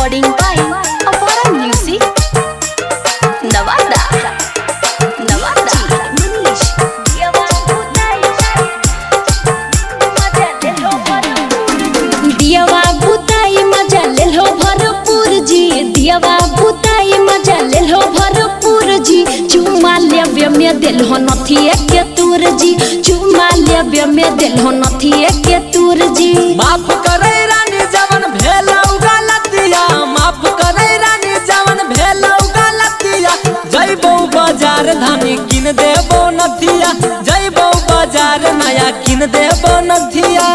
recording by Apara Music, Nawada. दियवा बुताई मजा ले लो भरपूर जी, दियवा बुताई मजा ले लो भरपूर जी। चुमा लेबे में दिल हो नथी के तूर जी, चुमा लेबे में दिल हो नथी के तूर जी। माफ करे रानी जवन भेलौ गलतिया, माफ करे रानी जवन भेलौ गलतिया। जइबौ बाजार धानी किन देबो नथिया, जइबौ बाजार नया किन देबो नथिया।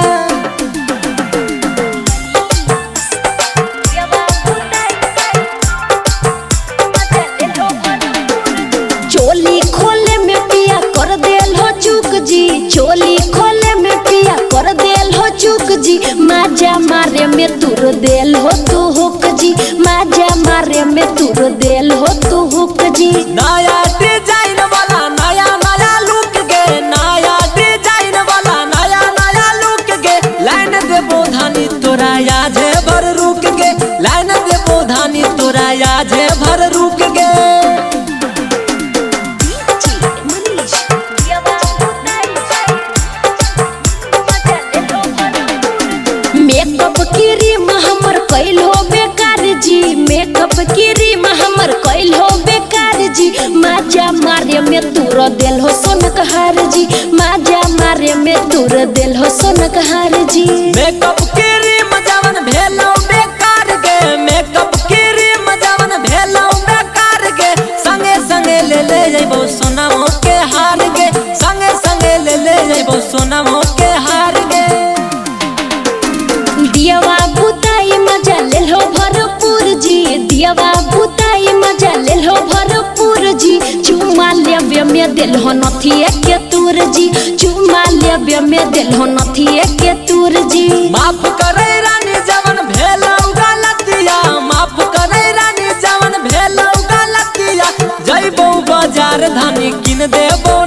चोली खोले में पिया कर देल हो चूक जी, चोली खोले में पिया कर देल हो चूक जी। माजा मारे में तुर देल हो तू हुक जी, माजा मारे में तुर देल हो तू हुक जी। नया डिजाइन वाला नया नया लुक गे, नया डिजाइन वाला नया नया लुक गे। लाइन देबो धानी तोरा याजे भर रुक गे, लाइन देबो धानी तोरा याजे भर रुक गे। मेकअप क्रीम हमर कैल हो बेकार जी, मेकअप क्रीम हमर कैल हो बेकार जी। माजा मारे में तूर देल हो सोनक हार जी, माजा मारे में तूर देल हो सोनक हार जी। मेकअप क्रीम जवन भेलौ बेकार गे, मेकअप क्रीम जवन भेलौ बेकार गे। संगे संगे ले ले जइबौ सोनामो के हार गे, संगे संगे ले ले जइबौ सोनामो के हार गे। दियवा बुताई मजा ले लो भरपूर जी, दियवा बुताई मजा ले लो भरपूर जी। चुमा लेबे में दिल हो नथी के तूर जी, चुमा लेबे में दिल हो नथी के तूर जी। माफ करे रानी जवन भेलौ गलतिया, माफ करे रानी जवन भेलौ गलतिया। जइबौ बाजार धानी किन देबो